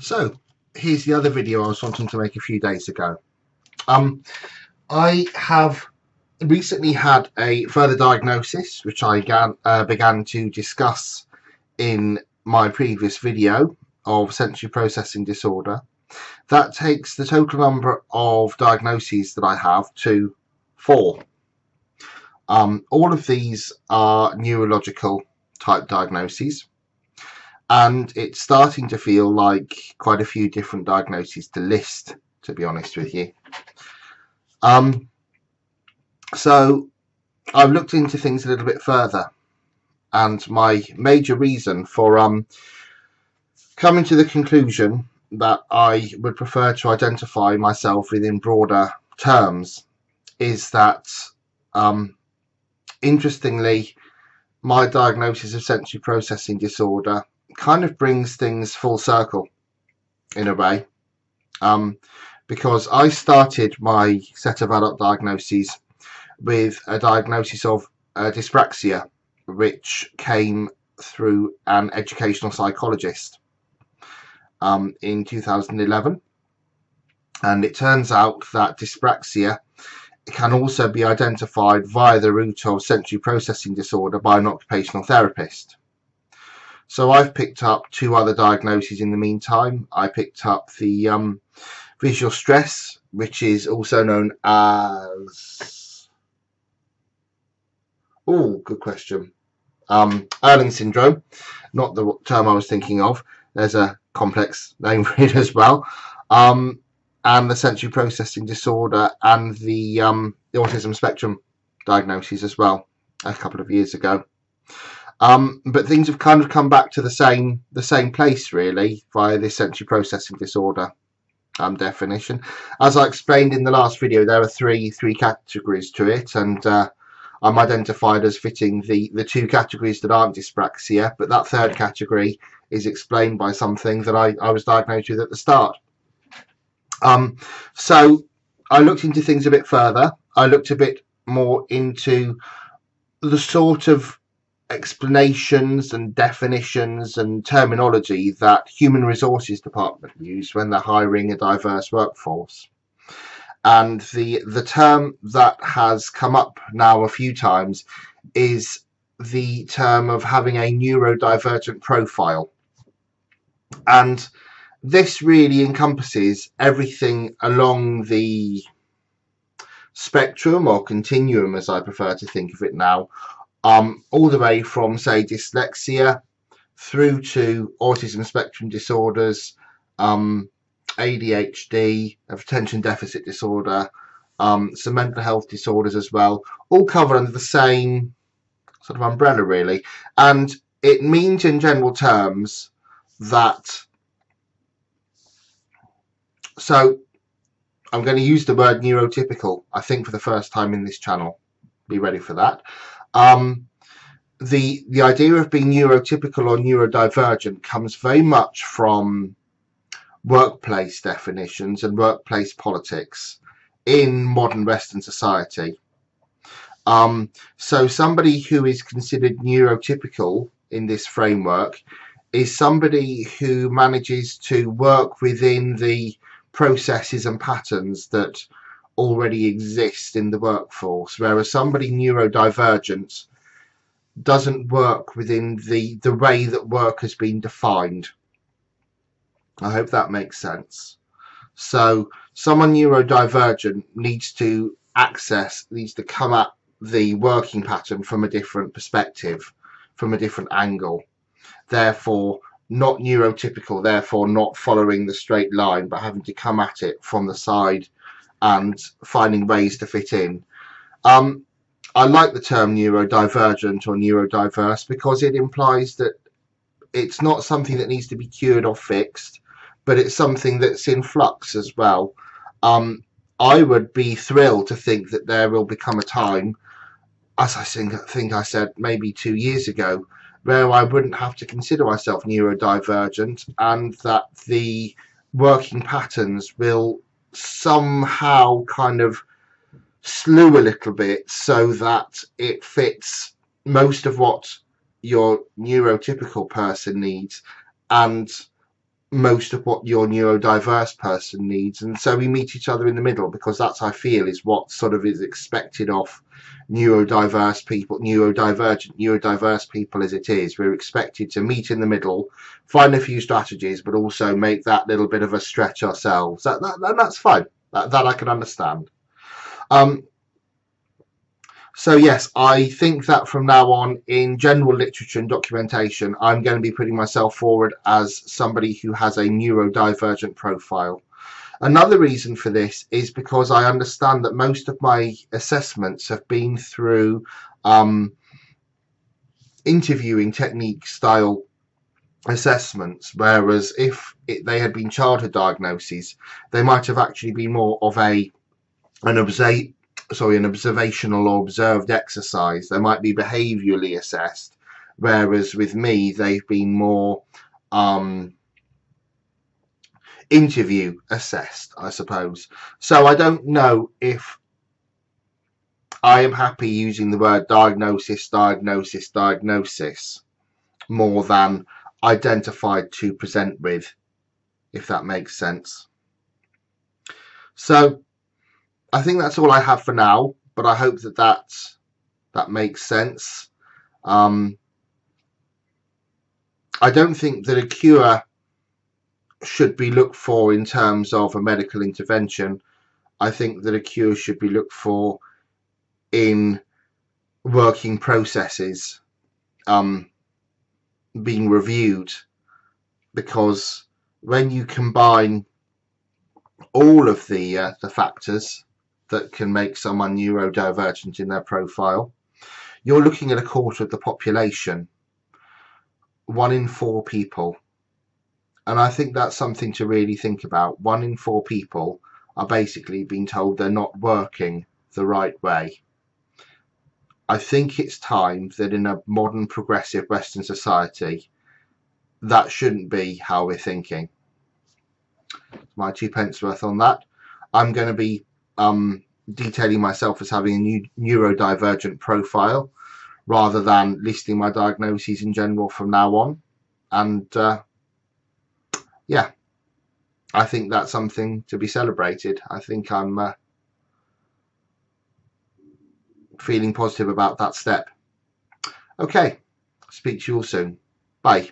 So here's the other video I was wanting to make a few days ago. I have recently had a further diagnosis, which I began to discuss in my previous video of sensory processing disorder. That takes the total number of diagnoses that I have to 4. All of these are neurological type diagnoses, and it's starting to feel like quite a few different diagnoses to list, to be honest with you. So I've looked into things a little bit further, and my major reason for coming to the conclusion that I would prefer to identify myself within broader terms is that interestingly, my diagnosis of sensory processing disorder kind of brings things full circle in a way, because I started my set of adult diagnoses with a diagnosis of dyspraxia, which came through an educational psychologist in 2011, and it turns out that dyspraxia can also be identified via the route of sensory processing disorder by an occupational therapist. So I've picked up 2 other diagnoses in the meantime. I picked up the visual stress, which is also known as, good question, Erling syndrome, not the term I was thinking of. There's a complex name for it as well. And the sensory processing disorder and the autism spectrum diagnoses as well a couple of years ago. But things have kind of come back to the same place really via this sensory processing disorder definition. As I explained in the last video, there are three categories to it, and I'm identified as fitting the 2 categories that aren't dyspraxia, but that 3rd category is explained by something that I was diagnosed with at the start. So I looked into things a bit further. I looked a bit more into the sort of explanations and definitions and terminology that human resources department use when they're hiring a diverse workforce. And the term that has come up now a few times is the term of having a neurodivergent profile. And this really encompasses everything along the spectrum, or continuum as I prefer to think of it now, all the way from, say, dyslexia through to autism spectrum disorders, ADHD, attention deficit disorder, some mental health disorders as well, all covered under the same sort of umbrella really. And it means in general terms that, so I'm going to use the word neurotypical, I think, for the first time in this channel. Be ready for that. The idea of being neurotypical or neurodivergent comes very much from workplace definitions and workplace politics in modern Western society. So somebody who is considered neurotypical in this framework is somebody who manages to work within the processes and patterns that already exist in the workforce, whereas somebody neurodivergent doesn't work within the way that work has been defined. I hope that makes sense. So someone neurodivergent needs to come at the working pattern from a different perspective, from a different angle. Therefore not neurotypical, therefore not following the straight line, but having to come at it from the side and finding ways to fit in. I like the term neurodivergent or neurodiverse because it implies that it's not something that needs to be cured or fixed, but it's something that's in flux as well. I would be thrilled to think that there will become a time, as I think I said maybe 2 years ago, where I wouldn't have to consider myself neurodivergent, and that the working patterns will somehow kind of slew a little bit so that it fits most of what your neurotypical person needs, and most of what your neurodiverse person needs, and so we meet each other in the middle, because that's, I feel, is what sort of is expected of neurodiverse people, neurodiverse people as it is. We're expected to meet in the middle, find a few strategies, but also make that little bit of a stretch ourselves. That's fine. That I can understand. So yes, I think that from now on, in general literature and documentation, I'm going to be putting myself forward as somebody who has a neurodivergent profile. Another reason for this is because I understand that most of my assessments have been through interviewing technique style assessments, whereas if they had been childhood diagnoses, they might have actually been more of an observational or observed exercise. They might be behaviourally assessed, whereas with me they've been more interview assessed, I suppose. So I don't know if I am happy using the word diagnosis more than identified to present with, if that makes sense. So I think that's all I have for now, but I hope that makes sense. I don't think that a cure should be looked for in terms of a medical intervention. I think that a cure should be looked for in working processes being reviewed, because when you combine all of the factors that can make someone neurodivergent in their profile, you're looking at a quarter of the population, 1 in 4 people. And I think that's something to really think about. 1 in 4 people are basically being told they're not working the right way. I think it's time that in a modern progressive Western society, that shouldn't be how we're thinking. My 2 pence worth on that. I'm going to be detailing myself as having a neurodivergent profile rather than listing my diagnoses in general from now on. And yeah, I think that's something to be celebrated. I think I'm feeling positive about that step. Okay, speak to you all soon. Bye.